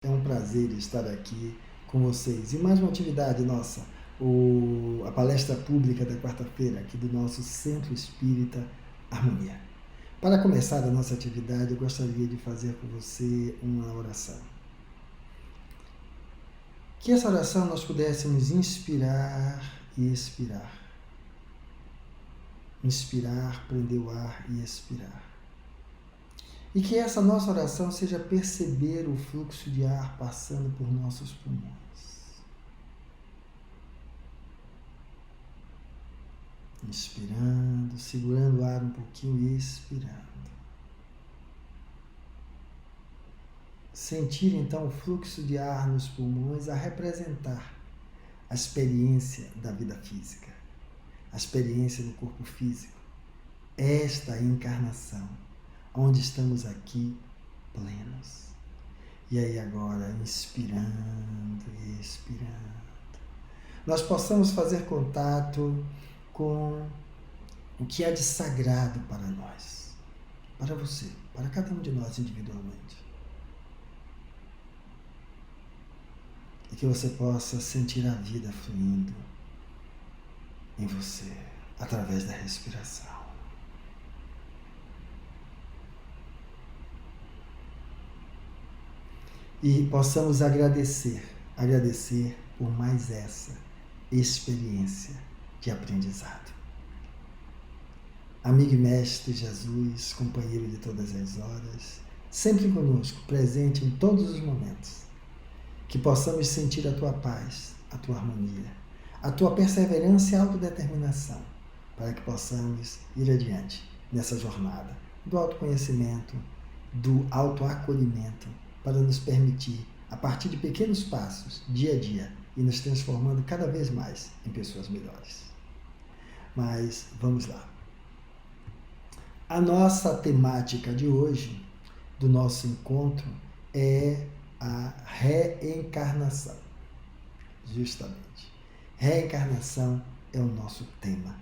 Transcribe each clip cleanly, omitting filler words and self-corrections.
É um prazer estar aqui com vocês. E mais uma atividade nossa, a palestra pública da quarta-feira, aqui do nosso Centro Espírita Harmonia. Para começar a nossa atividade, eu gostaria de fazer com você uma oração. Que essa oração nós pudéssemos inspirar e expirar. Inspirar, prender o ar e expirar. E que essa nossa oração seja perceber o fluxo de ar passando por nossos pulmões. Inspirando, segurando o ar um pouquinho e expirando. Sentir então o fluxo de ar nos pulmões a representar a experiência da vida física, a experiência do corpo físico, esta encarnação, onde estamos aqui plenos. E aí agora, inspirando e expirando, nós possamos fazer contato com o que há de sagrado para nós, para você, para cada um de nós individualmente. E que você possa sentir a vida fluindo em você, através da respiração. E possamos agradecer por mais essa experiência de aprendizado. Amigo e mestre Jesus, companheiro de todas as horas, sempre conosco, presente em todos os momentos, que possamos sentir a tua paz, a tua harmonia, a tua perseverança e autodeterminação, para que possamos ir adiante nessa jornada do autoconhecimento, do autoacolhimento, para nos permitir, a partir de pequenos passos, dia a dia, e nos transformando cada vez mais em pessoas melhores. Mas vamos lá. A nossa temática de hoje, do nosso encontro, é a reencarnação. Justamente. Reencarnação é o nosso tema.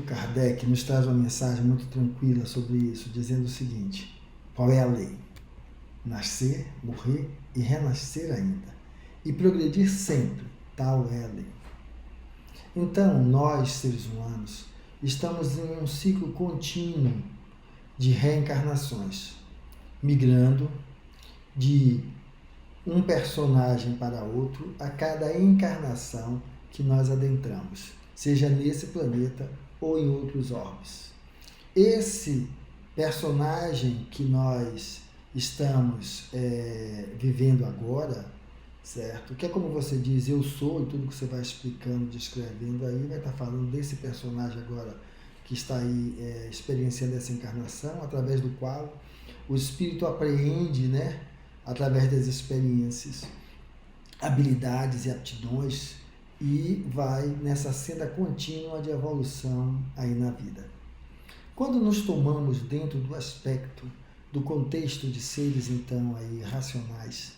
Kardec nos traz uma mensagem muito tranquila sobre isso, dizendo o seguinte: qual é a lei? Nascer, morrer e renascer ainda. E progredir sempre, tal é a lei. Então, nós, seres humanos, estamos em um ciclo contínuo de reencarnações, migrando de um personagem para outro a cada encarnação que nós adentramos, seja nesse planeta ou em outros orbes. Esse personagem que nós estamos vivendo agora, certo? Que é como você diz, eu sou, e tudo que você vai explicando, descrevendo aí, vai estar falando desse personagem agora que está aí experienciando essa encarnação, através do qual o espírito apreende, né, através das experiências, habilidades e aptidões, e vai nessa senda contínua de evolução aí na vida. Quando nos tomamos dentro do aspecto, do contexto de seres então aí racionais,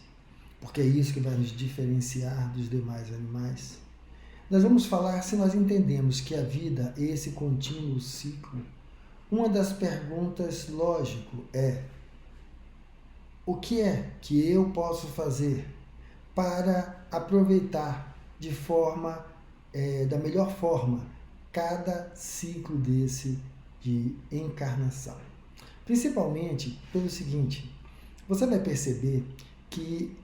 porque é isso que vai nos diferenciar dos demais animais, nós vamos falar, se nós entendemos que a vida é esse contínuo ciclo, uma das perguntas, lógico, é: o que é que eu posso fazer para aproveitar de forma, da melhor forma, cada ciclo desse de encarnação? Principalmente pelo seguinte: você vai perceber que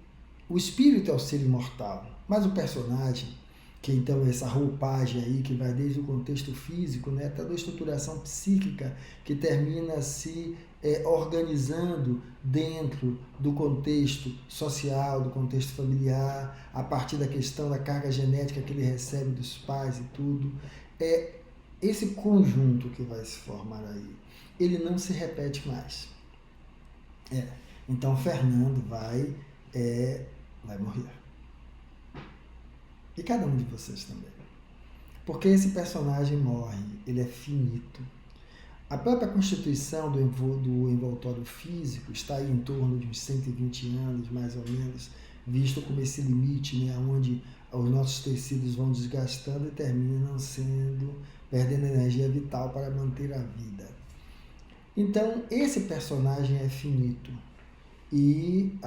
o espírito é o ser imortal, mas o personagem, que então é essa roupagem aí que vai desde o contexto físico, né, até a estruturação psíquica, que termina se organizando dentro do contexto social, do contexto familiar, a partir da questão da carga genética que ele recebe dos pais e tudo. É esse conjunto que vai se formar aí. Ele não se repete mais. Então Fernando vai morrer. E cada um de vocês também. Porque esse personagem morre, ele é finito. A própria constituição do envoltório físico está aí em torno de uns 120 anos, mais ou menos, visto como esse limite, né, onde os nossos tecidos vão desgastando e terminam perdendo energia vital para manter a vida. Então, esse personagem é finito. e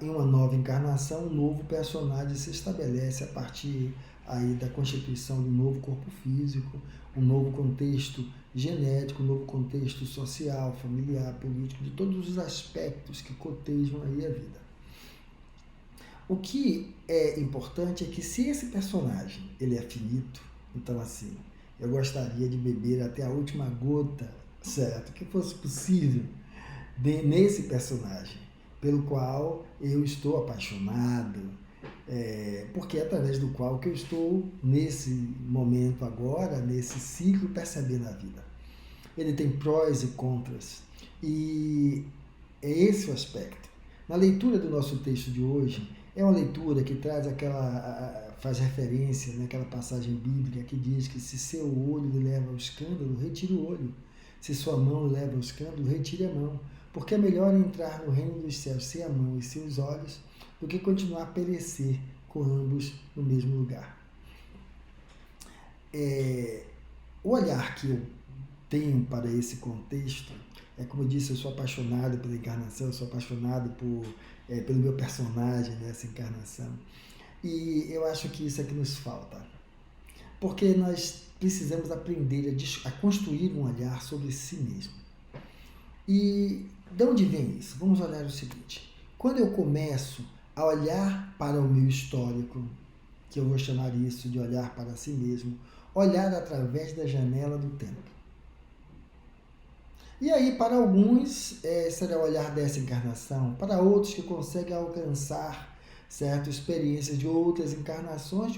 em uma nova encarnação, um novo personagem se estabelece a partir aí da constituição de um novo corpo físico, um novo contexto genético, um novo contexto social, familiar, político, de todos os aspectos que cotejam aí a vida. O que é importante é que se esse personagem ele é finito, então assim, eu gostaria de beber até a última gota, certo? Que fosse possível nesse personagem, pelo qual eu estou apaixonado, porque é através do qual que eu estou nesse momento agora, nesse ciclo, percebendo a vida. Ele tem prós e contras, e é esse o aspecto. Na leitura do nosso texto de hoje, é uma leitura que traz faz referência naquela passagem bíblica que diz que se seu olho lhe leva ao escândalo, retire o olho. Se sua mão lhe leva ao escândalo, retire a mão. Porque é melhor entrar no reino dos céus sem a mão e sem os olhos do que continuar a perecer com ambos no mesmo lugar. O olhar que eu tenho para esse contexto é, como eu disse, eu sou apaixonado pela encarnação, eu sou apaixonado pelo meu personagem nessa encarnação. E eu acho que isso é que nos falta. Porque nós precisamos aprender a construir um olhar sobre si mesmo. E de onde vem isso? Vamos olhar o seguinte. Quando eu começo a olhar para o meu histórico, que eu vou chamar isso de olhar para si mesmo, olhar através da janela do tempo. E aí, para alguns, será o olhar dessa encarnação, para outros que conseguem alcançar, certo, experiências de outras encarnações,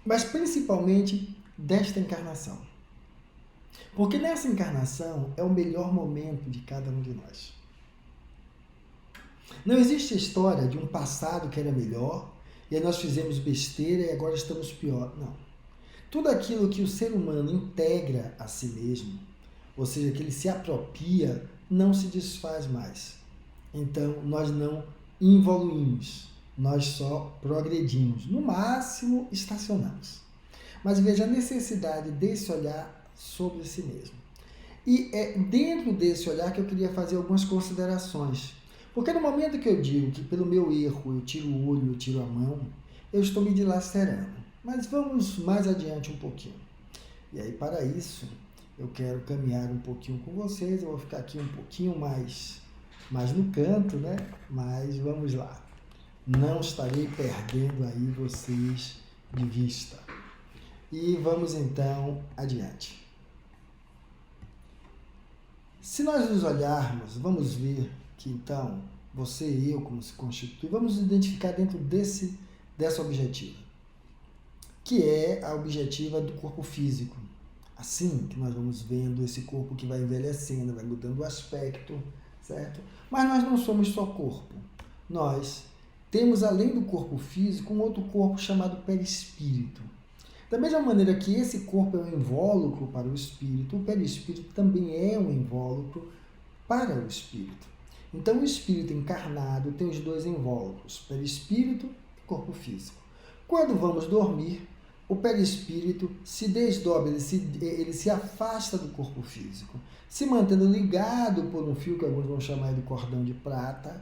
mas principalmente desta encarnação. Porque nessa encarnação é o melhor momento de cada um de nós. Não existe a história de um passado que era melhor, e aí nós fizemos besteira e agora estamos pior. Não. Tudo aquilo que o ser humano integra a si mesmo, ou seja, que ele se apropria, não se desfaz mais. Então, nós não evoluímos, nós só progredimos. No máximo, estacionamos. Mas veja a necessidade desse olhar sobre si mesmo. E é dentro desse olhar que eu queria fazer algumas considerações. Porque no momento que eu digo que pelo meu erro eu tiro o olho, eu tiro a mão, eu estou me dilacerando. Mas vamos mais adiante um pouquinho. E aí, para isso, eu quero caminhar um pouquinho com vocês. Eu vou ficar aqui um pouquinho mais no canto, né? Mas vamos lá. Não estarei perdendo aí vocês de vista. E vamos então adiante. Se nós nos olharmos, vamos ver que então, você e eu, como se constitui, vamos nos identificar dentro dessa objetiva, que é a objetiva do corpo físico. Assim que nós vamos vendo esse corpo que vai envelhecendo, vai mudando o aspecto, certo? Mas nós não somos só corpo. Nós temos, além do corpo físico, um outro corpo chamado perispírito. Da mesma maneira que esse corpo é um invólucro para o espírito, o perispírito também é um invólucro para o espírito. Então, o espírito encarnado tem os dois invólucros, perispírito e corpo físico. Quando vamos dormir, o perispírito se desdobra, ele se afasta do corpo físico, se mantendo ligado por um fio que alguns vão chamar de cordão de prata,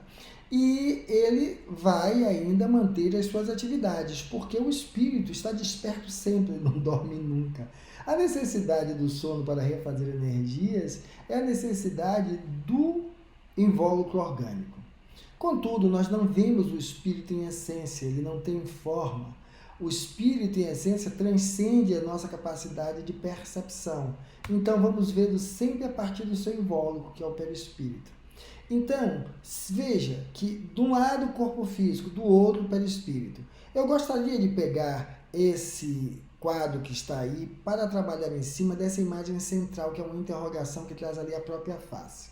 e ele vai ainda manter as suas atividades, porque o espírito está desperto sempre, não dorme nunca. A necessidade do sono para refazer energias é a necessidade do invólucro orgânico. Contudo, nós não vemos o espírito em essência, ele não tem forma. O espírito em essência transcende a nossa capacidade de percepção. Então, vamos vê-lo sempre a partir do seu invólucro, que é o perispírito. Então, veja que de um lado o corpo físico, do outro o perispírito. Eu gostaria de pegar esse quadro que está aí para trabalhar em cima dessa imagem central, que é uma interrogação que traz ali a própria face.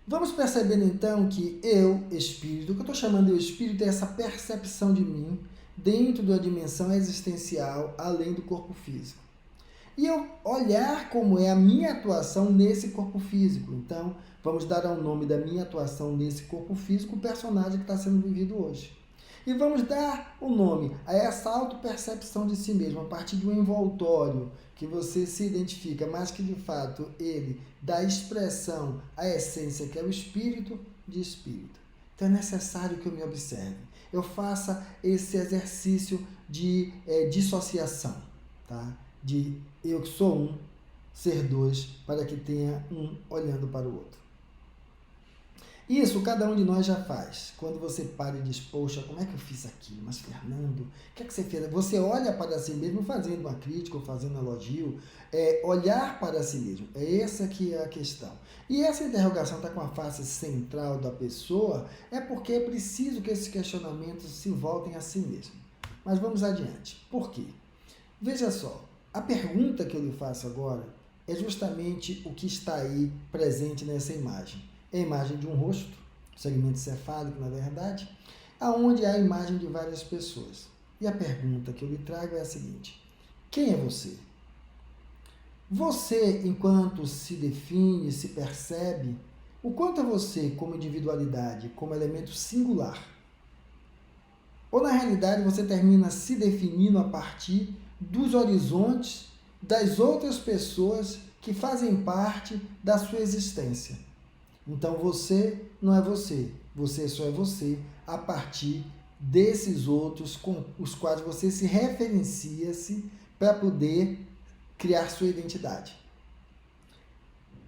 Vamos percebendo então que eu, espírito, o que eu estou chamando de espírito é essa percepção de mim dentro da dimensão existencial, além do corpo físico. E eu olhar como é a minha atuação nesse corpo físico. Então, vamos dar ao nome da minha atuação nesse corpo físico o personagem que está sendo vivido hoje. E vamos dar o nome a essa autopercepção de si mesmo, a partir de um envoltório que você se identifica, mas que de fato ele dá expressão à essência, que é o espírito de espírito. Então é necessário que eu me observe. Eu faça esse exercício de dissociação, tá? De eu sou um, ser dois, para que tenha um olhando para o outro. Isso cada um de nós já faz. Quando você para e diz, poxa, como é que eu fiz aquilo? Mas Fernando, o que é que você fez? Você olha para si mesmo fazendo uma crítica ou fazendo um elogio. Olhar para si mesmo. Essa que é a questão. E essa interrogação está com a face central da pessoa, é porque é preciso que esses questionamentos se voltem a si mesmo. Mas vamos adiante. Por quê? Veja só, a pergunta que eu lhe faço agora é justamente o que está aí presente nessa imagem. É a imagem de um rosto, segmento cefálico, na verdade, aonde há a imagem de várias pessoas. E a pergunta que eu lhe trago é a seguinte: quem é você? Você, enquanto se define, se percebe, o quanto é você como individualidade, como elemento singular? Ou, na realidade, você termina se definindo a partir dos horizontes das outras pessoas que fazem parte da sua existência? Então você não é você, você só é você a partir desses outros com os quais você se referencia-se para poder criar sua identidade.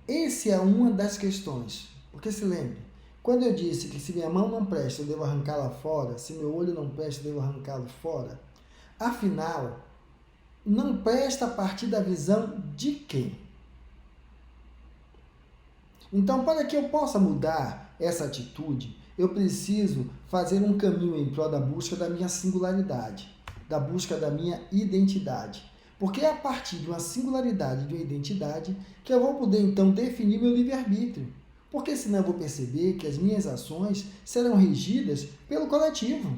Essa é uma das questões, porque se lembre, quando eu disse que se minha mão não presta, eu devo arrancá-la fora, se meu olho não presta, eu devo arrancá-lo fora, afinal, não presta a partir da visão de quem? Então, para que eu possa mudar essa atitude, eu preciso fazer um caminho em prol da busca da minha singularidade, da busca da minha identidade. Porque é a partir de uma singularidade, de uma identidade, que eu vou poder, então, definir meu livre-arbítrio. Porque senão eu vou perceber que as minhas ações serão regidas pelo coletivo.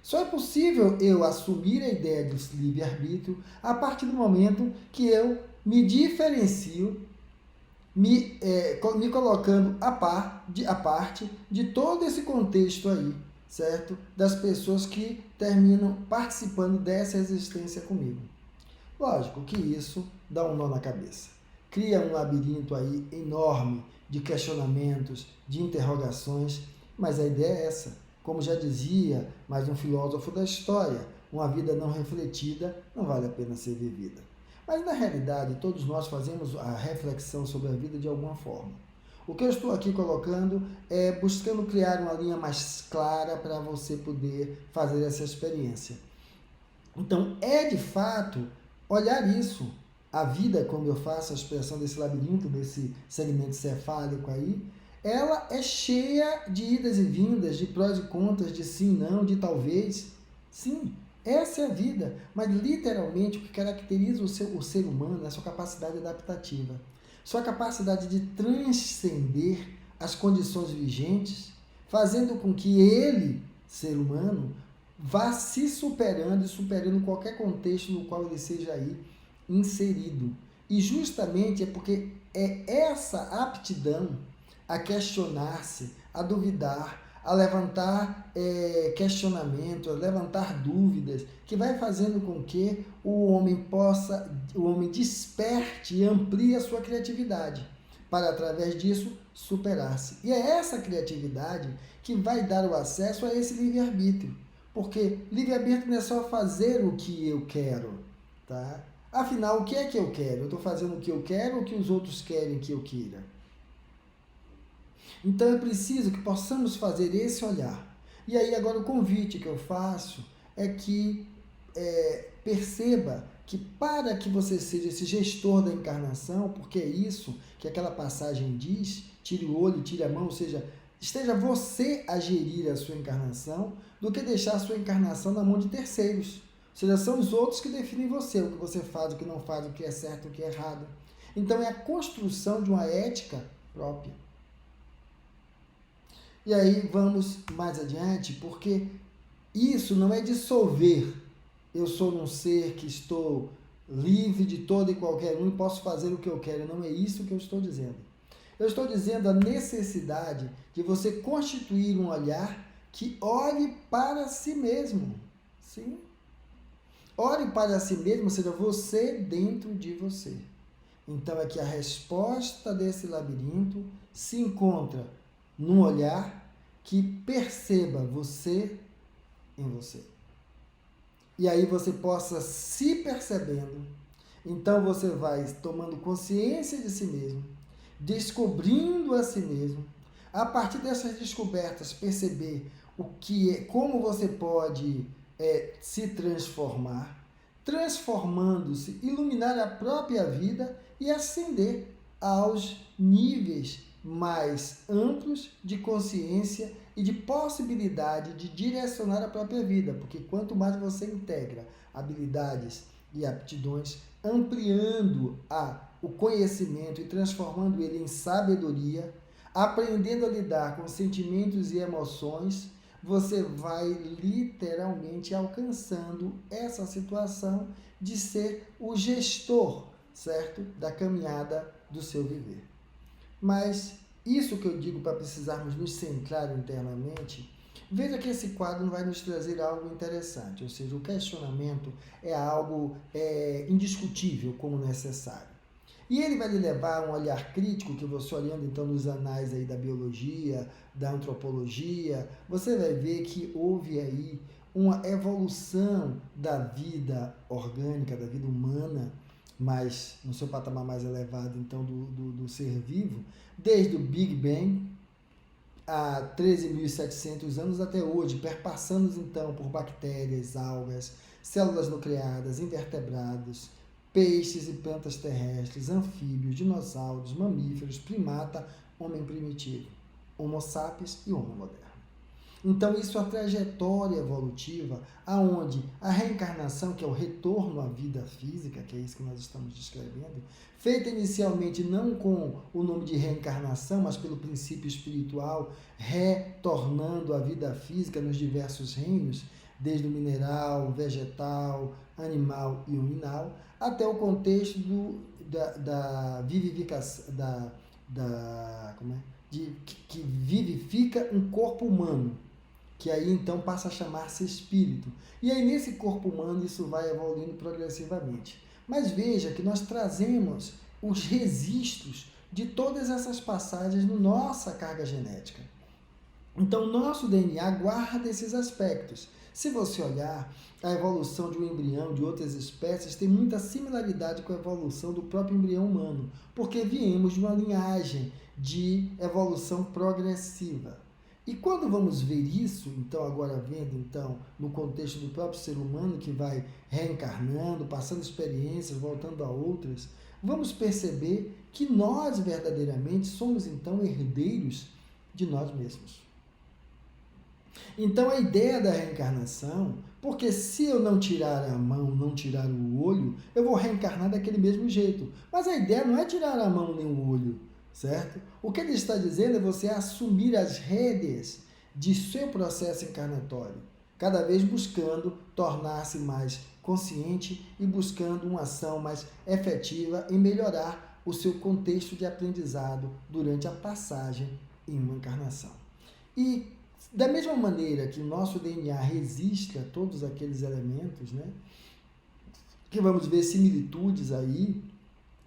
Só é possível eu assumir a ideia do livre-arbítrio a partir do momento que eu me diferencio, me colocando a parte de todo esse contexto aí, certo? Das pessoas que terminam participando dessa existência comigo. Lógico que isso dá um nó na cabeça. Cria um labirinto aí enorme de questionamentos, de interrogações, mas a ideia é essa. Como já dizia mais um filósofo da história, uma vida não refletida não vale a pena ser vivida. Mas, na realidade, todos nós fazemos a reflexão sobre a vida de alguma forma. O que eu estou aqui colocando é buscando criar uma linha mais clara para você poder fazer essa experiência. Então, é de fato olhar isso. A vida, como eu faço a expressão desse labirinto, desse segmento cefálico aí, ela é cheia de idas e vindas, de prós e contras, de sim, não, de talvez. Sim. Essa é a vida, mas literalmente o que caracteriza o ser humano é a sua capacidade adaptativa, sua capacidade de transcender as condições vigentes, fazendo com que ele, ser humano, vá se superando e superando qualquer contexto no qual ele seja aí inserido. E justamente é porque é essa aptidão a questionar-se, a duvidar, a levantar questionamentos, a levantar dúvidas, que vai fazendo com que o homem desperte e amplie a sua criatividade, para através disso superar-se. E é essa criatividade que vai dar o acesso a esse livre-arbítrio, porque livre-arbítrio não é só fazer o que eu quero, tá? Afinal, o que é que eu quero? Eu estou fazendo o que eu quero ou o que os outros querem que eu queira? Então é preciso que possamos fazer esse olhar. E aí agora o convite que eu faço é que perceba que para que você seja esse gestor da encarnação, porque é isso que aquela passagem diz, tire o olho, tire a mão, ou seja, esteja você a gerir a sua encarnação, do que deixar a sua encarnação na mão de terceiros. Ou seja, são os outros que definem você, o que você faz, o que não faz, o que é certo, o que é errado. Então é a construção de uma ética própria. E aí vamos mais adiante, porque isso não é dissolver. Eu sou um ser que estou livre de todo e qualquer um e posso fazer o que eu quero. Não é isso que eu estou dizendo. Eu estou dizendo a necessidade de você constituir um olhar que olhe para si mesmo. Sim? Olhe para si mesmo, ou seja, você dentro de você. Então é que a resposta desse labirinto se encontra num olhar que perceba você em você. E aí você possa se percebendo. Então você vai tomando consciência de si mesmo, descobrindo a si mesmo. A partir dessas descobertas, perceber o que é, como você pode se transformar, transformando-se, iluminar a própria vida e ascender aos níveis mais amplos de consciência e de possibilidade de direcionar a própria vida, porque quanto mais você integra habilidades e aptidões, ampliando o conhecimento e transformando ele em sabedoria, aprendendo a lidar com sentimentos e emoções, você vai literalmente alcançando essa situação de ser o gestor, certo? Da caminhada do seu viver. Mas isso que eu digo para precisarmos nos centrar internamente, veja que esse quadro vai nos trazer algo interessante, ou seja, o questionamento é algo indiscutível como necessário. E ele vai lhe levar a um olhar crítico, que você olhando então nos anais aí da biologia, da antropologia, você vai ver que houve aí uma evolução da vida orgânica, da vida humana, mas no seu patamar mais elevado então do ser vivo, desde o Big Bang, há 13.700 anos até hoje, perpassando então por bactérias, algas, células nucleadas, invertebrados, peixes e plantas terrestres, anfíbios, dinossauros, mamíferos, primata, homem primitivo, Homo sapiens e Homo moderno. Então isso é a trajetória evolutiva, aonde a reencarnação, que é o retorno à vida física, que é isso que nós estamos descrevendo, feita inicialmente não com o nome de reencarnação, mas pelo princípio espiritual, retornando à vida física nos diversos reinos, desde o mineral, vegetal, animal e uninal, até o contexto da vivificação, que vivifica um corpo humano, que aí então passa a chamar-se espírito. E aí nesse corpo humano isso vai evoluindo progressivamente. Mas veja que nós trazemos os registros de todas essas passagens na nossa carga genética. Então o nosso DNA guarda esses aspectos. Se você olhar, a evolução de um embrião de outras espécies tem muita similaridade com a evolução do próprio embrião humano, porque viemos de uma linhagem de evolução progressiva. E quando vamos ver isso, então agora vendo então no contexto do próprio ser humano que vai reencarnando, passando experiências, voltando a outras, vamos perceber que nós verdadeiramente somos então herdeiros de nós mesmos. Então a ideia da reencarnação, porque se eu não tirar a mão, não tirar o olho, eu vou reencarnar daquele mesmo jeito. Mas a ideia não é tirar a mão nem o olho, certo? O que ele está dizendo é você assumir as rédeas de seu processo encarnatório, cada vez buscando tornar-se mais consciente e buscando uma ação mais efetiva em melhorar o seu contexto de aprendizado durante a passagem em uma encarnação. E da mesma maneira que o nosso DNA resiste a todos aqueles elementos, né, que vamos ver similitudes aí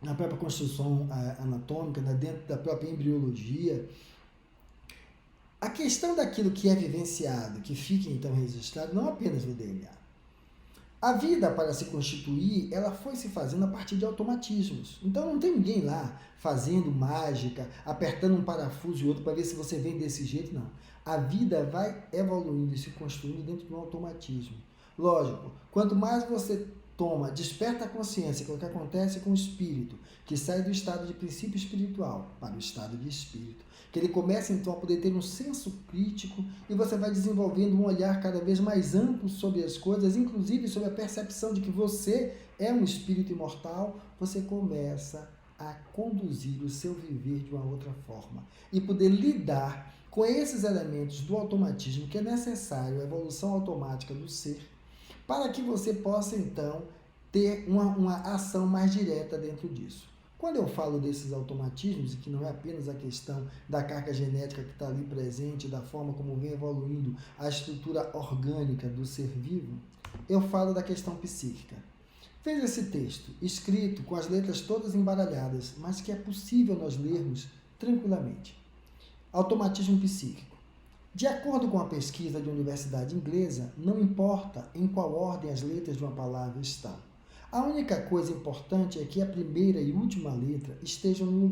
na própria construção anatômica, dentro da própria embriologia, a questão daquilo que é vivenciado, que fica então registrado, não apenas no DNA. A vida, para se constituir, ela foi se fazendo a partir de automatismos. Então não tem ninguém lá fazendo mágica, apertando um parafuso e outro para ver se você vem desse jeito, não. A vida vai evoluindo e se construindo dentro de um automatismo. Lógico, quanto mais você desperta a consciência, que é o que acontece com o espírito, que sai do estado de princípio espiritual para o estado de espírito, que ele começa então a poder ter um senso crítico e você vai desenvolvendo um olhar cada vez mais amplo sobre as coisas, inclusive sobre a percepção de que você é um espírito imortal, você começa a conduzir o seu viver de uma outra forma e poder lidar com esses elementos do automatismo que é necessário, a evolução automática do ser, para que você possa, então, ter uma ação mais direta dentro disso. Quando eu falo desses automatismos, e que não é apenas a questão da carga genética que está ali presente, da forma como vem evoluindo a estrutura orgânica do ser vivo, eu falo da questão psíquica. Veja esse texto, escrito com as letras todas embaralhadas, mas que é possível nós lermos tranquilamente. Automatismo psíquico. De acordo com a pesquisa de uma universidade inglesa, não importa em qual ordem as letras de uma palavra estão. A única coisa importante é que a primeira e última letra estejam no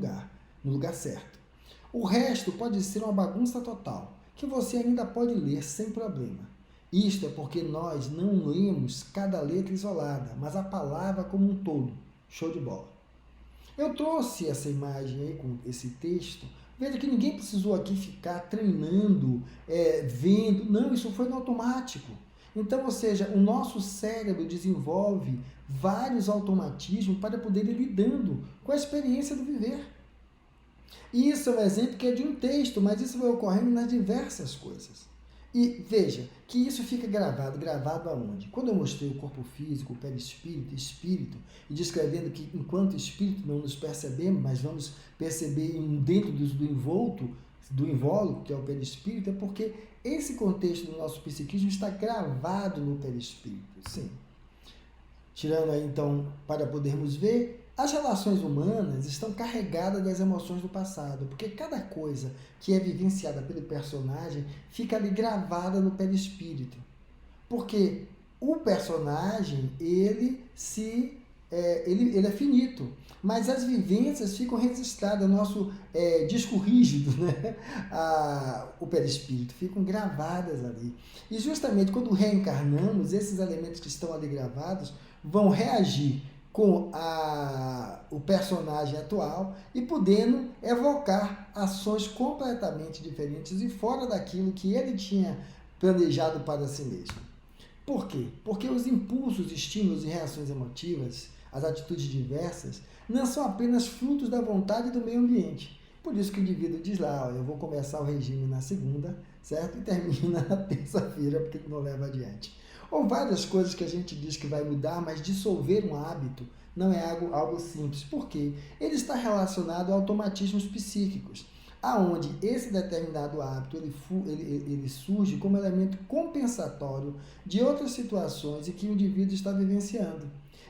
lugar certo. O resto pode ser uma bagunça total, que você ainda pode ler sem problema. Isto é porque nós não lemos cada letra isolada, mas a palavra como um todo. Show de bola. Eu trouxe essa imagem aí com esse texto. Veja que ninguém precisou aqui ficar treinando, vendo. Não, isso foi no automático. Então, ou seja, o nosso cérebro desenvolve vários automatismos para poder ir lidando com a experiência do viver. E isso é um exemplo que é de um texto, mas isso vai ocorrendo nas diversas coisas. E veja que isso fica gravado aonde? Quando eu mostrei o corpo físico, o perispírito, espírito, e descrevendo que enquanto espírito não nos percebemos, mas vamos perceber dentro do invólucro, que é o perispírito, é porque esse contexto do nosso psiquismo está gravado no perispírito, sim. Tirando aí então, para podermos ver, as relações humanas estão carregadas das emoções do passado, porque cada coisa que é vivenciada pelo personagem fica ali gravada no perispírito. Porque o personagem, ele é finito, mas as vivências ficam registradas no nosso disco rígido, né? O perispírito, ficam gravadas ali. E justamente quando reencarnamos, esses elementos que estão ali gravados vão reagir com o personagem atual e podendo evocar ações completamente diferentes e fora daquilo que ele tinha planejado para si mesmo. Por quê? Porque os impulsos, estímulos e reações emotivas, as atitudes diversas, não são apenas frutos da vontade do meio ambiente. Por isso que o indivíduo diz lá, eu vou começar o regime na segunda, certo? E termina na terça-feira, porque não leva adiante. Ou várias coisas que a gente diz que vai mudar, mas dissolver um hábito não é algo simples. Por quê? Ele está relacionado a automatismos psíquicos, aonde esse determinado hábito ele surge como elemento compensatório de outras situações e que o indivíduo está vivenciando.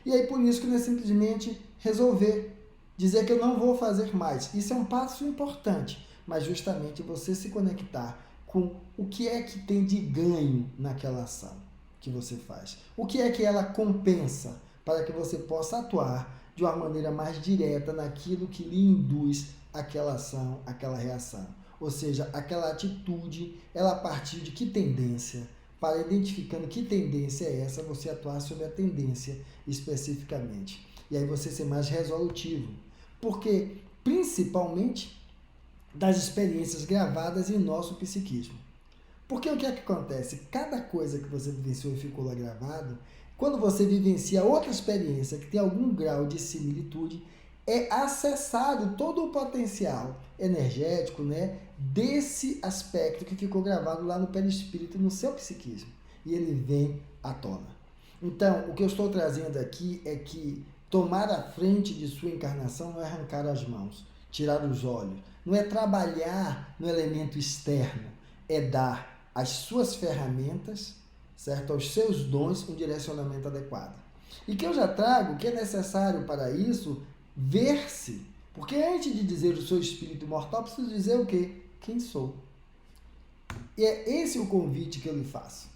E aí por isso que não é simplesmente resolver, dizer que eu não vou fazer mais. Isso é um passo importante, mas justamente você se conectar com o que é que tem de ganho naquela ação que você faz. O que é que ela compensa para que você possa atuar de uma maneira mais direta naquilo que lhe induz aquela ação, aquela reação. Ou seja, aquela atitude, ela a partir de que tendência? Para identificando que tendência é essa, você atuar sobre a tendência especificamente. E aí você ser mais resolutivo. Porque, principalmente, das experiências gravadas em nosso psiquismo. Porque o que é que acontece? Cada coisa que você vivenciou e ficou lá gravado, quando você vivencia outra experiência que tem algum grau de similitude, é acessado todo o potencial energético, né, desse aspecto que ficou gravado lá no perispírito, no seu psiquismo. E ele vem à tona. Então, o que eu estou trazendo aqui é que tomar a frente de sua encarnação não é arrancar as mãos, tirar os olhos, não é trabalhar no elemento externo, é dar as suas ferramentas, certo? Aos seus dons, um direcionamento adequado. E que eu já trago que é necessário para isso ver-se. Porque antes de dizer o seu espírito mortal, preciso dizer o quê? Quem sou. E é esse o convite que eu lhe faço.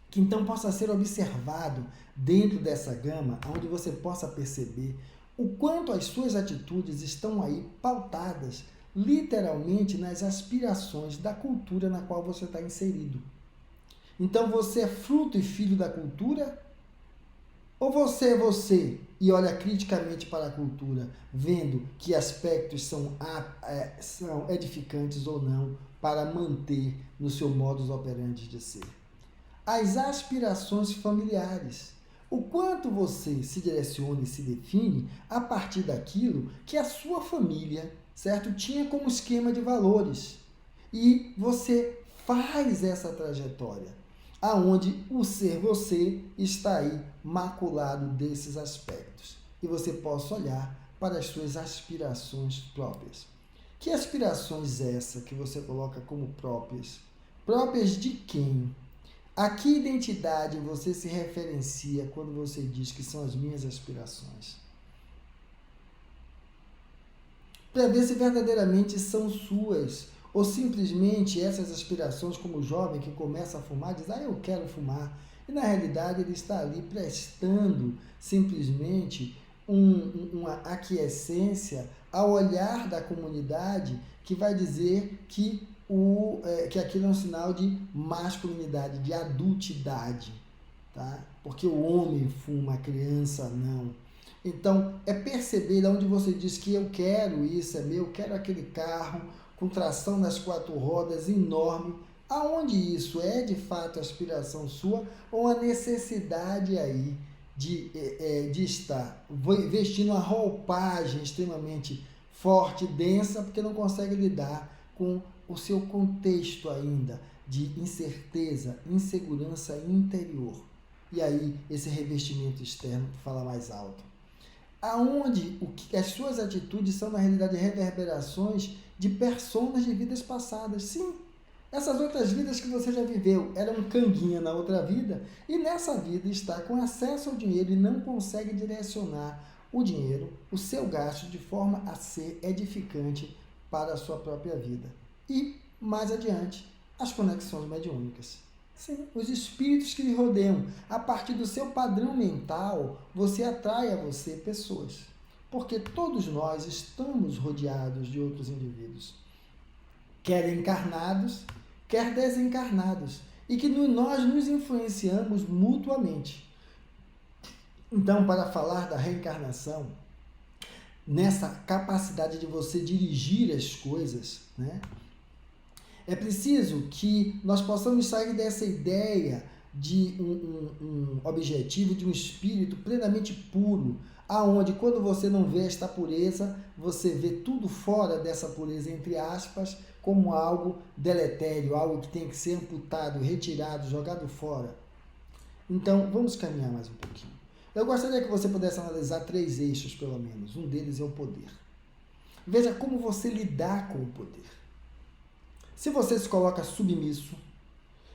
Que então possa ser observado dentro dessa gama, onde você possa perceber o quanto as suas atitudes estão aí pautadas literalmente nas aspirações da cultura na qual você está inserido. Então você é fruto e filho da cultura? Ou você é você e olha criticamente para a cultura, vendo que aspectos são edificantes ou não para manter no seu modus operandi de ser? As aspirações familiares. O quanto você se direciona e se define a partir daquilo que a sua família, certo, tinha como esquema de valores. E você faz essa trajetória, aonde o ser você está aí maculado desses aspectos. E você possa olhar para as suas aspirações próprias. Que aspirações essa que você coloca como próprias? Próprias de quem? A que identidade você se referencia quando você diz que são as minhas aspirações? Para ver se verdadeiramente são suas, ou simplesmente essas aspirações, como o jovem que começa a fumar, diz, eu quero fumar, e na realidade ele está ali prestando simplesmente uma aquiescência ao olhar da comunidade que vai dizer que aquilo é um sinal de masculinidade, de adultidade, tá? Porque o homem fuma, a criança não. Então, é perceber onde você diz que eu quero isso, é meu, eu quero aquele carro com tração nas 4 rodas enorme, aonde isso é de fato aspiração sua ou a necessidade aí de estar vestindo uma roupagem extremamente forte, densa, porque não consegue lidar com o seu contexto ainda de incerteza, insegurança interior. E aí esse revestimento externo fala mais alto. Aonde as suas atitudes são na realidade reverberações de personas de vidas passadas. Sim, essas outras vidas que você já viveu, era um canguinha na outra vida e nessa vida está com acesso ao dinheiro e não consegue direcionar o dinheiro, o seu gasto, de forma a ser edificante para a sua própria vida. E, mais adiante, as conexões mediúnicas. Sim, os espíritos que lhe rodeiam. A partir do seu padrão mental, você atrai a você pessoas. Porque todos nós estamos rodeados de outros indivíduos. Quer encarnados, quer desencarnados. E que nós nos influenciamos mutuamente. Então, para falar da reencarnação, nessa capacidade de você dirigir as coisas, né? É preciso que nós possamos sair dessa ideia de um objetivo, de um espírito plenamente puro, aonde quando você não vê esta pureza, você vê tudo fora dessa pureza, entre aspas, como algo deletério, algo que tem que ser amputado, retirado, jogado fora. Então, vamos caminhar mais um pouquinho. Eu gostaria que você pudesse analisar 3 eixos, pelo menos. Um deles é o poder. Veja como você lidar com o poder. Se você se coloca submisso,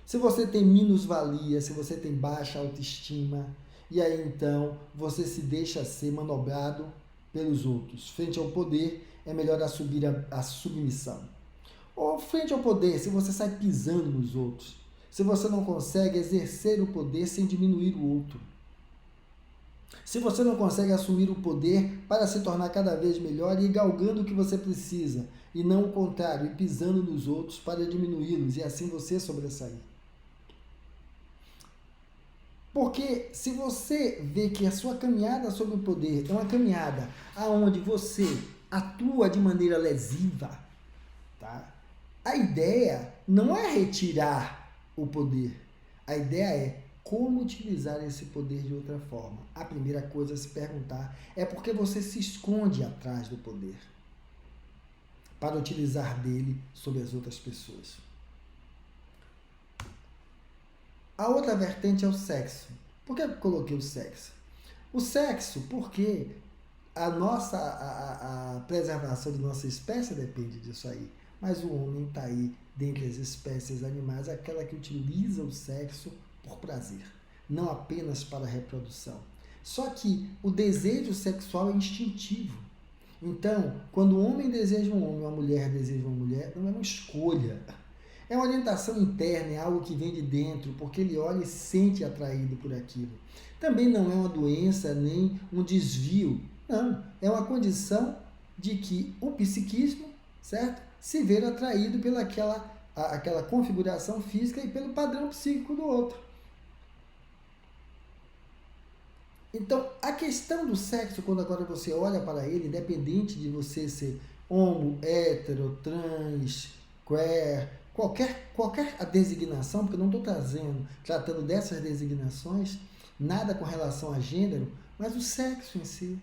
se você tem minusvalia, se você tem baixa autoestima, e aí então você se deixa ser manobrado pelos outros. Frente ao poder, é melhor assumir a submissão. Ou frente ao poder, se você sai pisando nos outros, se você não consegue exercer o poder sem diminuir o outro, se você não consegue assumir o poder para se tornar cada vez melhor e ir galgando o que você precisa, e não o contrário, e pisando nos outros para diminuí-los e assim você sobressair. Porque se você vê que a sua caminhada sobre o poder é uma caminhada aonde você atua de maneira lesiva, tá? A ideia não é retirar o poder, a ideia é como utilizar esse poder de outra forma. A primeira coisa a se perguntar é por que você se esconde atrás do poder para utilizar dele sobre as outras pessoas. A outra vertente é o sexo. Por que eu coloquei o sexo? O sexo, porque a preservação de nossa espécie depende disso aí. Mas o homem está aí, dentre as espécies animais, aquela que utiliza o sexo por prazer, não apenas para a reprodução. Só que o desejo sexual é instintivo. Então, quando o homem deseja um homem, uma mulher deseja uma mulher, não é uma escolha. É uma orientação interna, é algo que vem de dentro, porque ele olha e se sente atraído por aquilo. Também não é uma doença, nem um desvio. Não, é uma condição de que o psiquismo, certo? Se ver atraído pela aquela configuração física e pelo padrão psíquico do outro. Então, a questão do sexo, quando agora você olha para ele, independente de você ser homo, hétero, trans, queer, qualquer designação, porque eu não estou tratando dessas designações, nada com relação a gênero, mas o sexo em si.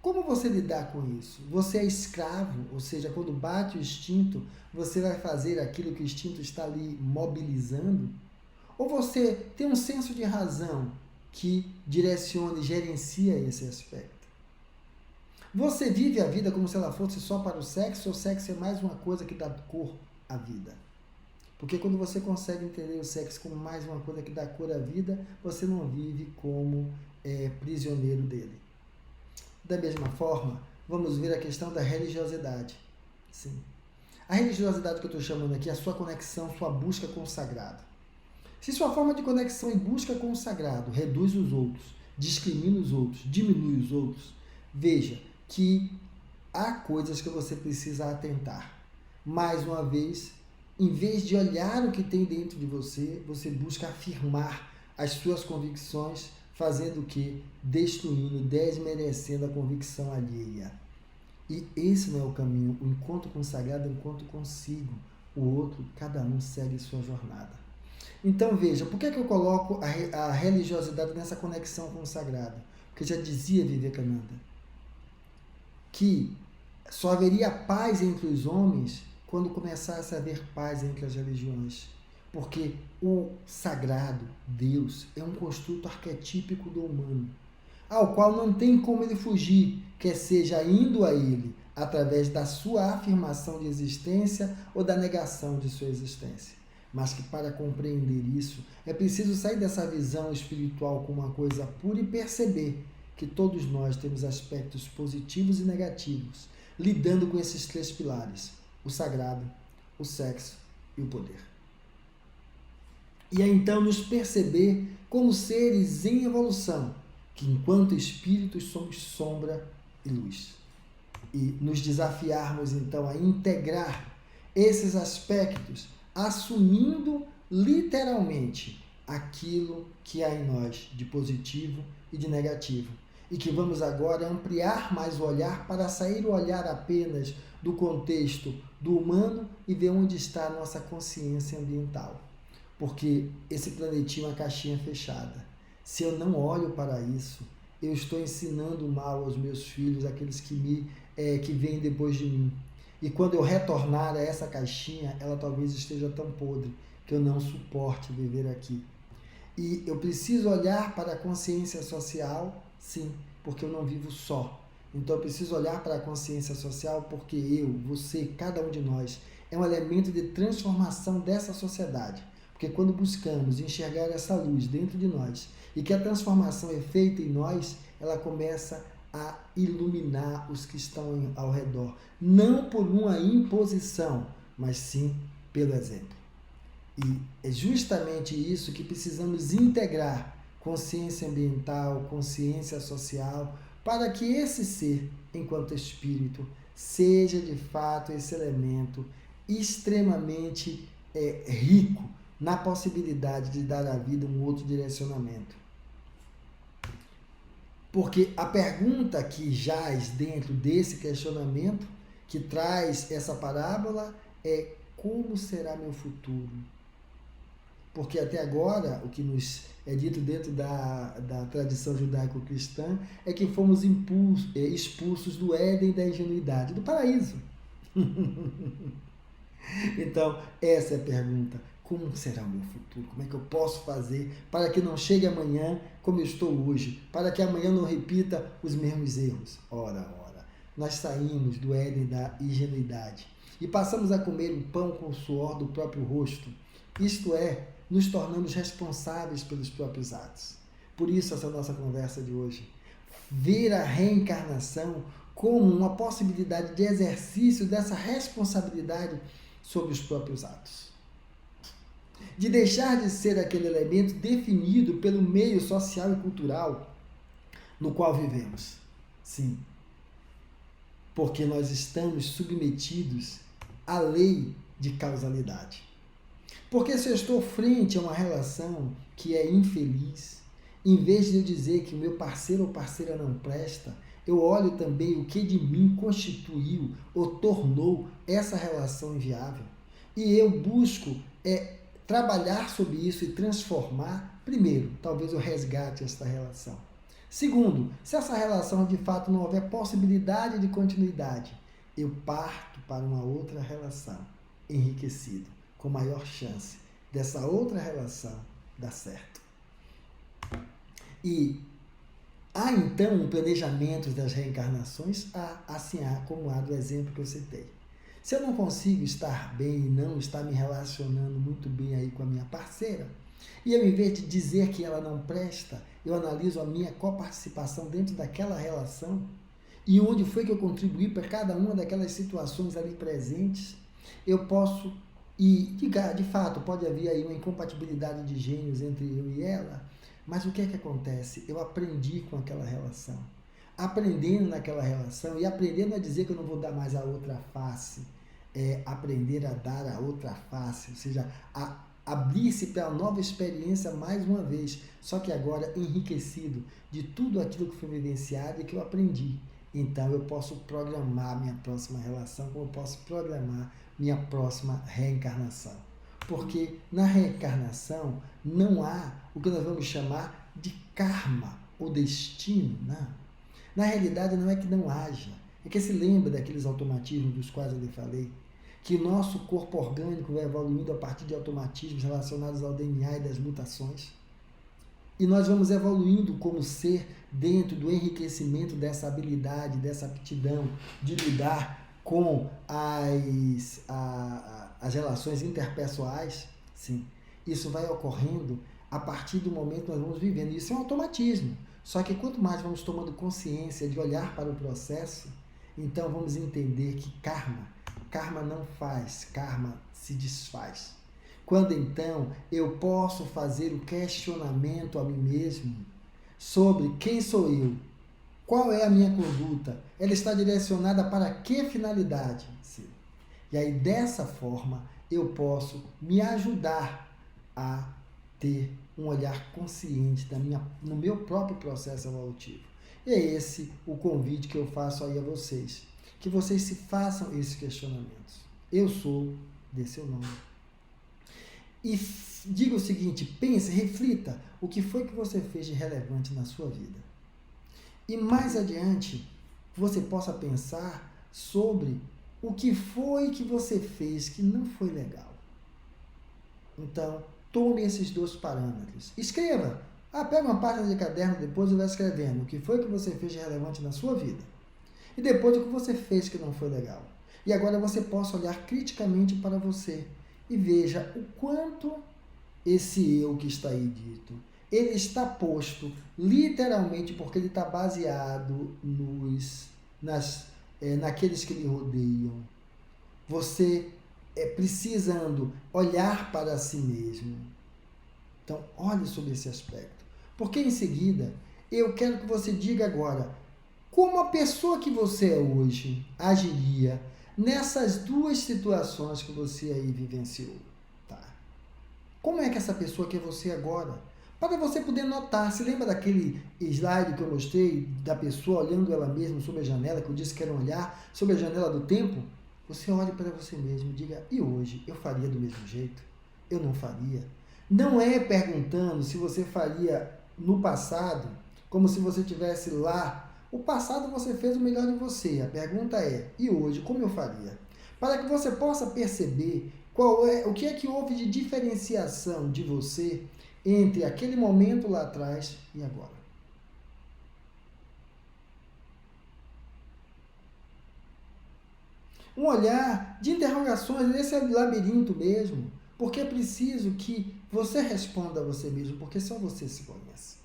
Como você lidar com isso? Você é escravo, ou seja, quando bate o instinto, você vai fazer aquilo que o instinto está ali mobilizando? Ou você tem um senso de razão que direciona e gerencia esse aspecto? Você vive a vida como se ela fosse só para o sexo, ou o sexo é mais uma coisa que dá cor à vida? Porque quando você consegue entender o sexo como mais uma coisa que dá cor à vida, você não vive como prisioneiro dele. Da mesma forma, vamos ver a questão da religiosidade. Sim. A religiosidade que eu estou chamando aqui é a sua conexão, sua busca com o sagrado. Se sua forma de conexão e busca com o sagrado reduz os outros, discrimina os outros, diminui os outros, veja que há coisas que você precisa atentar. Mais uma vez, em vez de olhar o que tem dentro de você, você busca afirmar as suas convicções, fazendo o quê? Destruindo, desmerecendo a convicção alheia. E esse não é o caminho. O encontro com o sagrado é o encontro consigo. O outro, cada um segue sua jornada. Então veja, por que eu coloco a religiosidade nessa conexão com o sagrado? Porque já dizia Vivekananda que só haveria paz entre os homens quando começasse a haver paz entre as religiões. Porque o sagrado, Deus, é um construto arquetípico do humano, ao qual não tem como ele fugir, quer seja indo a ele através da sua afirmação de existência ou da negação de sua existência. Mas que para compreender isso, é preciso sair dessa visão espiritual como uma coisa pura e perceber que todos nós temos aspectos positivos e negativos, lidando com esses três pilares: o sagrado, o sexo e o poder. E é então nos perceber como seres em evolução, que enquanto espíritos somos sombra e luz. E nos desafiarmos então a integrar esses aspectos, assumindo literalmente aquilo que há em nós de positivo e de negativo. E que vamos agora ampliar mais o olhar para sair o olhar apenas do contexto do humano e ver onde está a nossa consciência ambiental. Porque esse planetinho é uma caixinha fechada. Se eu não olho para isso, eu estou ensinando mal aos meus filhos, aqueles que vêm depois de mim. E quando eu retornar a essa caixinha, ela talvez esteja tão podre que eu não suporte viver aqui. E eu preciso olhar para a consciência social, sim, porque eu não vivo só. Então eu preciso olhar para a consciência social porque eu, você, cada um de nós, é um elemento de transformação dessa sociedade. Porque quando buscamos enxergar essa luz dentro de nós e que a transformação é feita em nós, ela começa a iluminar os que estão ao redor. Não por uma imposição, mas sim pelo exemplo. E é justamente isso que precisamos integrar: consciência ambiental, consciência social, para que esse ser, enquanto espírito, seja de fato esse elemento extremamente rico na possibilidade de dar à vida um outro direcionamento. Porque a pergunta que jaz dentro desse questionamento, que traz essa parábola, é: como será meu futuro? Porque até agora, o que nos é dito dentro da tradição judaico-cristã é que fomos expulsos do Éden da ingenuidade, do paraíso. Então, essa é a pergunta: como será o meu futuro? Como é que eu posso fazer para que não chegue amanhã como eu estou hoje? Para que amanhã não repita os mesmos erros? Ora, nós saímos do Éden da ingenuidade e passamos a comer o pão com o suor do próprio rosto. Isto é, nos tornamos responsáveis pelos próprios atos. Por isso essa nossa conversa de hoje. Ver a reencarnação como uma possibilidade de exercício dessa responsabilidade sobre os próprios atos. De deixar de ser aquele elemento definido pelo meio social e cultural no qual vivemos. Sim, porque nós estamos submetidos à lei de causalidade. Porque se eu estou frente a uma relação que é infeliz, em vez de eu dizer que o meu parceiro ou parceira não presta, eu olho também o que de mim constituiu ou tornou essa relação inviável. E eu busco trabalhar sobre isso e transformar. Primeiro, talvez eu resgate esta relação. Segundo, se essa relação de fato não houver possibilidade de continuidade, eu parto para uma outra relação, enriquecido, com maior chance dessa outra relação dar certo. E Há então um planejamento das reencarnações? Assim há, como há do exemplo que eu citei. Se eu não consigo estar bem e não estar me relacionando muito bem aí com a minha parceira, e eu, em vez de dizer que ela não presta, eu analiso a minha coparticipação dentro daquela relação e onde foi que eu contribuí para cada uma daquelas situações ali presentes, eu posso, e de fato pode haver aí uma incompatibilidade de gênios entre eu e ela, mas o que é que acontece? Eu aprendi com aquela relação. Aprendendo naquela relação e aprendendo a dizer que eu não vou dar mais a outra face, aprender a dar a outra face, ou seja, abrir-se para uma nova experiência mais uma vez, só que agora enriquecido de tudo aquilo que foi vivenciado e que eu aprendi. Então eu posso programar minha próxima relação, como eu posso programar minha próxima reencarnação. Porque na reencarnação não há o que nós vamos chamar de karma ou destino, não. Na realidade não é que não haja, é que se lembra daqueles automatismos dos quais eu lhe falei, que o nosso corpo orgânico vai evoluindo a partir de automatismos relacionados ao DNA e das mutações. E nós vamos evoluindo como ser dentro do enriquecimento dessa habilidade, dessa aptidão de lidar com as relações interpessoais. Sim, isso vai ocorrendo a partir do momento que nós vamos vivendo. Isso é um automatismo. Só que quanto mais vamos tomando consciência de olhar para o processo, então vamos entender que karma não faz, karma se desfaz. Quando então eu posso fazer o questionamento a mim mesmo sobre quem sou eu, qual é a minha conduta, ela está direcionada para que finalidade? Sim. E aí dessa forma eu posso me ajudar a ter um olhar consciente no meu próprio processo evolutivo. E é esse o convite que eu faço aí a vocês, que vocês se façam esses questionamentos. Eu sou, dê seu nome. E diga o seguinte, pense, reflita o que foi que você fez de relevante na sua vida. E mais adiante, você possa pensar sobre o que foi que você fez que não foi legal. Então, tome esses dois parâmetros. Escreva. Pega uma página de caderno depois e vai escrevendo o que foi que você fez de relevante na sua vida. E depois o que você fez que não foi legal. E agora você possa olhar criticamente para você e veja o quanto esse eu que está aí dito, ele está posto literalmente porque ele está baseado naqueles que lhe rodeiam. Você precisando olhar para si mesmo. Então, olhe sobre esse aspecto. Porque em seguida, eu quero que você diga agora, como a pessoa que você é hoje agiria nessas duas situações que você aí vivenciou. Tá? Como é que essa pessoa que é você agora? Para você poder notar, se lembra daquele slide que eu mostrei da pessoa olhando ela mesma sobre a janela, que eu disse que era um olhar sobre a janela do tempo? Você olhe para você mesmo e diga, e hoje eu faria do mesmo jeito? Eu não faria? Não é perguntando se você faria no passado, como se você estivesse lá. O passado você fez o melhor de você. A pergunta é, e hoje, como eu faria? Para que você possa perceber o que é que houve de diferenciação de você entre aquele momento lá atrás e agora. Um olhar de interrogações, esse é o labirinto mesmo, porque é preciso que você responda a você mesmo, porque só você se conhece.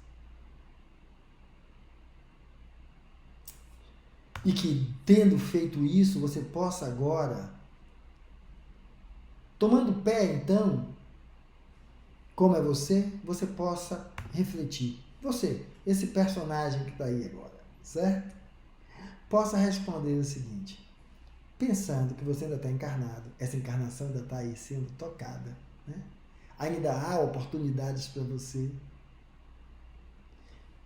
E que, tendo feito isso, você possa agora, tomando pé, então, como é você possa refletir. Você, esse personagem que está aí agora, certo? Possa responder o seguinte, pensando que você ainda está encarnado, essa encarnação ainda está aí sendo tocada, né? Ainda há oportunidades para você.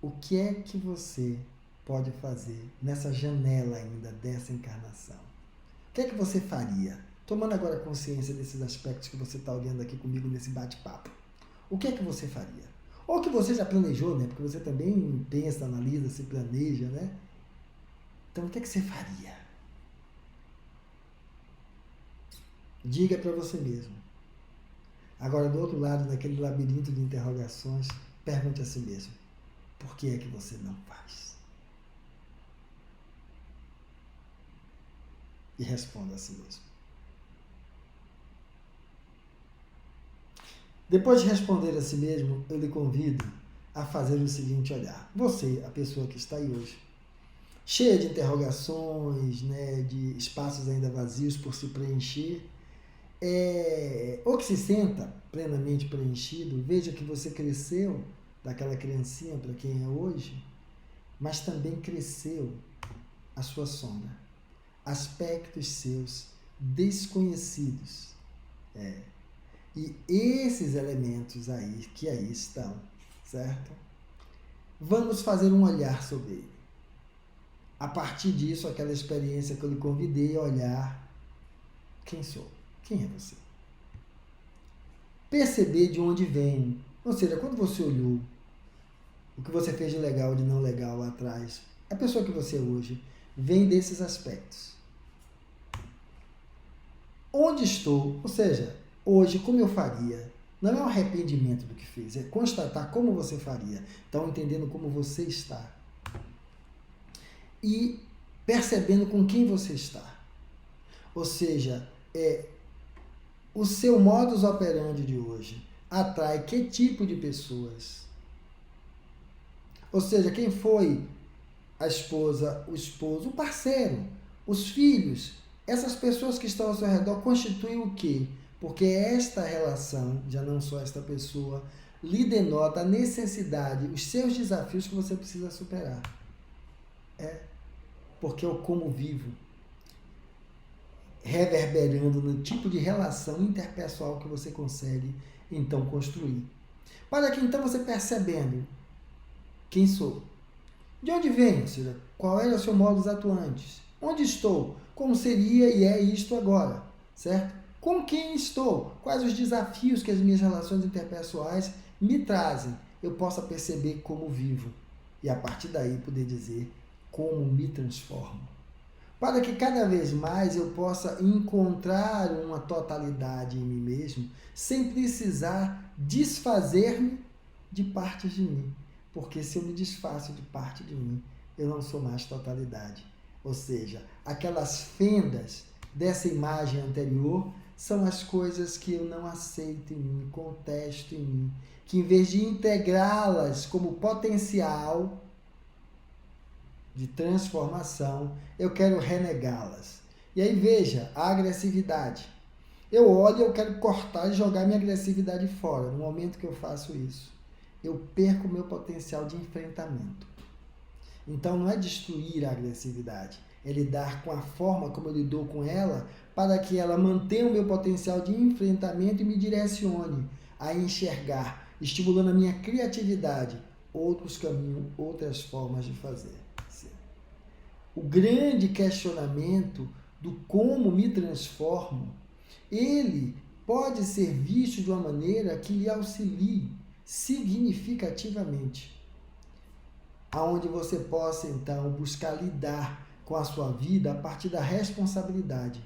O que é que você pode fazer nessa janela ainda dessa encarnação? O que é que você faria? Tomando agora consciência desses aspectos que você está olhando aqui comigo nesse bate-papo. O que é que você faria? Ou que você já planejou, né? Porque você também pensa, analisa, se planeja, né? Então, o que é que você faria? Diga para você mesmo. Agora, do outro lado, daquele labirinto de interrogações, pergunte a si mesmo. Por que é que você não faz? E responda a si mesmo. Depois de responder a si mesmo, eu lhe convido a fazer o seguinte olhar. Você, a pessoa que está aí hoje, cheia de interrogações, né, de espaços ainda vazios por se preencher, ou que se senta plenamente preenchido, veja que você cresceu daquela criancinha para quem é hoje, mas também cresceu a sua sombra, aspectos seus desconhecidos. E esses elementos aí, que aí estão, certo? Vamos fazer um olhar sobre ele. A partir disso, aquela experiência que eu lhe convidei a olhar, quem sou? Quem é você? Perceber de onde vem. Ou seja, quando você olhou o que você fez de legal ou de não legal lá atrás, a pessoa que você é hoje vem desses aspectos. Onde estou? Ou seja, hoje, como eu faria? Não é um arrependimento do que fez, é constatar como você faria. Então, entendendo como você está. E percebendo com quem você está. Ou seja, o seu modus operandi de hoje atrai que tipo de pessoas? Ou seja, quem foi a esposa, o esposo, o parceiro, os filhos, essas pessoas que estão ao seu redor constituem o quê? Porque esta relação, já não só esta pessoa, lhe denota a necessidade, os seus desafios que você precisa superar. Porque é o como vivo, reverberando no tipo de relação interpessoal que você consegue, então, construir. Para que, então, você percebendo quem sou, de onde venho, ou seja, qual era o seu modus atuantes, onde estou, como seria e é isto agora, certo? Com quem estou, quais os desafios que as minhas relações interpessoais me trazem, eu possa perceber como vivo e a partir daí poder dizer como me transformo. Para que cada vez mais eu possa encontrar uma totalidade em mim mesmo, sem precisar desfazer-me de partes de mim. Porque se eu me desfaço de parte de mim, eu não sou mais totalidade. Ou seja, aquelas fendas dessa imagem anterior são as coisas que eu não aceito em mim, contesto em mim, que em vez de integrá-las como potencial de transformação, eu quero renegá-las. E aí veja, a agressividade. Eu olho e eu quero cortar e jogar minha agressividade fora. No momento que eu faço isso, eu perco o meu potencial de enfrentamento. Então não é destruir a agressividade, é lidar com a forma como eu lido com ela para que ela mantenha o meu potencial de enfrentamento e me direcione a enxergar, estimulando a minha criatividade, outros caminhos, outras formas de fazer. O grande questionamento do como me transformo, ele pode ser visto de uma maneira que lhe auxilie significativamente, aonde você possa então buscar lidar com a sua vida a partir da responsabilidade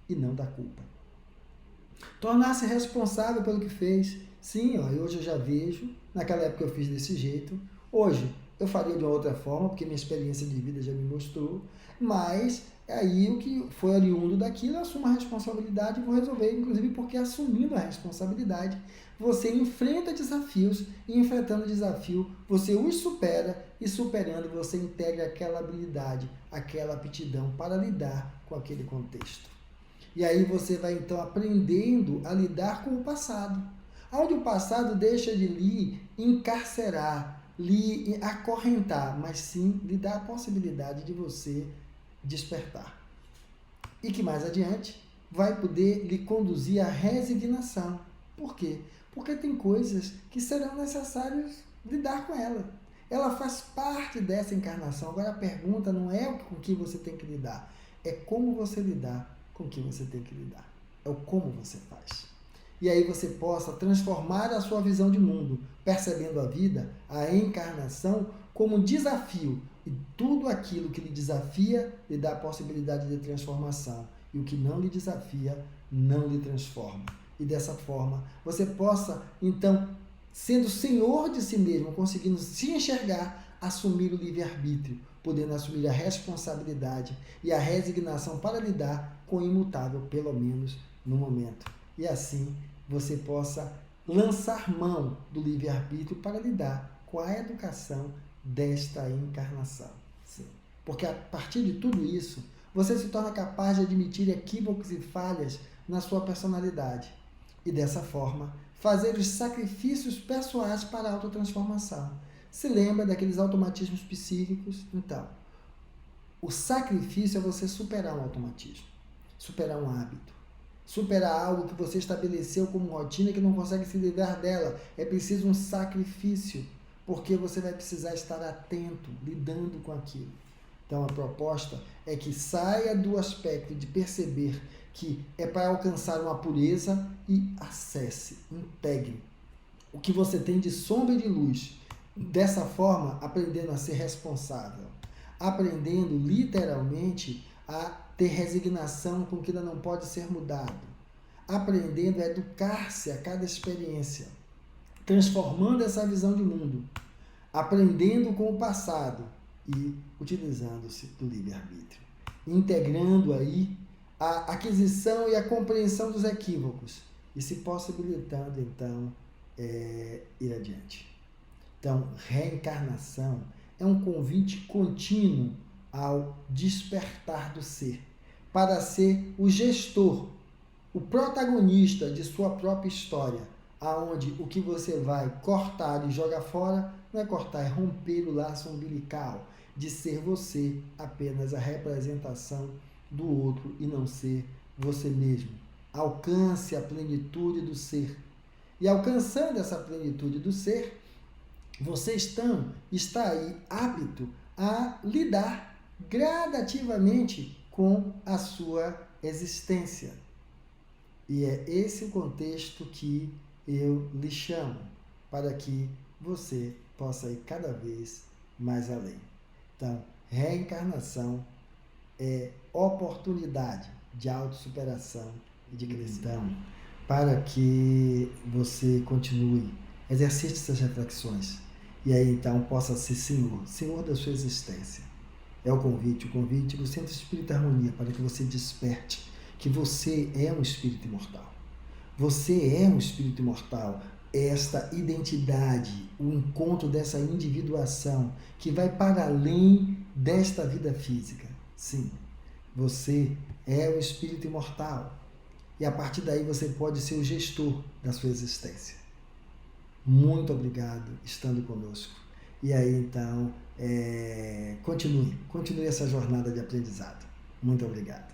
e não da culpa. Tornar-se responsável pelo que fez. Sim, hoje eu já vejo, naquela época eu fiz desse jeito, hoje eu faria de uma outra forma, porque minha experiência de vida já me mostrou, mas aí o que foi oriundo daquilo, eu assumo a responsabilidade e vou resolver, inclusive porque assumindo a responsabilidade, você enfrenta desafios e enfrentando o desafio, você os supera e superando, você integra aquela habilidade, aquela aptidão para lidar com aquele contexto. E aí você vai então aprendendo a lidar com o passado, onde o passado deixa de lhe encarcerar, lhe acorrentar, mas sim lhe dá a possibilidade de você despertar. E que mais adiante vai poder lhe conduzir à resignação. Por quê? Porque tem coisas que serão necessárias lidar com ela. Ela faz parte dessa encarnação. Agora a pergunta não é com o que você tem que lidar, é como você lidar com o que você tem que lidar. É o como você faz. E aí você possa transformar a sua visão de mundo, percebendo a vida, a encarnação, como um desafio. E tudo aquilo que lhe desafia, lhe dá a possibilidade de transformação. E o que não lhe desafia, não lhe transforma. E dessa forma, você possa, então, sendo senhor de si mesmo, conseguindo se enxergar assumir o livre-arbítrio, podendo assumir a responsabilidade e a resignação para lidar com o imutável, pelo menos no momento. E assim você possa lançar mão do livre-arbítrio para lidar com a educação desta encarnação. Sim. Porque a partir de tudo isso, você se torna capaz de admitir equívocos e falhas na sua personalidade. E dessa forma, fazer os sacrifícios pessoais para a autotransformação. Se lembra daqueles automatismos psíquicos? Então, o sacrifício é você superar um automatismo, superar um hábito, superar algo que você estabeleceu como rotina e que não consegue se livrar dela. É preciso um sacrifício, porque você vai precisar estar atento, lidando com aquilo. Então a proposta é que saia do aspecto de perceber que é para alcançar uma pureza e acesse, integre o que você tem de sombra e de luz. Dessa forma, aprendendo a ser responsável, aprendendo literalmente a ter resignação com o que ainda não pode ser mudado, aprendendo a educar-se a cada experiência, transformando essa visão de mundo, aprendendo com o passado e utilizando-se do livre-arbítrio, integrando aí a aquisição e a compreensão dos equívocos e se possibilitando, então, ir adiante. Então, reencarnação é um convite contínuo ao despertar do ser, para ser o gestor, o protagonista de sua própria história, aonde o que você vai cortar e jogar fora não é cortar, é romper o laço umbilical, de ser você apenas a representação do outro e não ser você mesmo. Alcance a plenitude do ser. E alcançando essa plenitude do ser, você está aí apto a lidar gradativamente com a sua existência. E é esse o contexto que eu lhe chamo, para que você possa ir cada vez mais além. Então, reencarnação é oportunidade de autossuperação e de crescimento, para que você continue, exercite essas reflexões e aí então possa ser Senhor da sua existência. É o convite do Centro Espírita Harmonia, para que você desperte que você é um espírito imortal. Você é um espírito imortal. Esta identidade, o encontro dessa individuação que vai para além desta vida física. Sim, você é um espírito imortal. E a partir daí você pode ser o gestor da sua existência. Muito obrigado estando conosco. E aí então, continue essa jornada de aprendizado. Muito obrigado.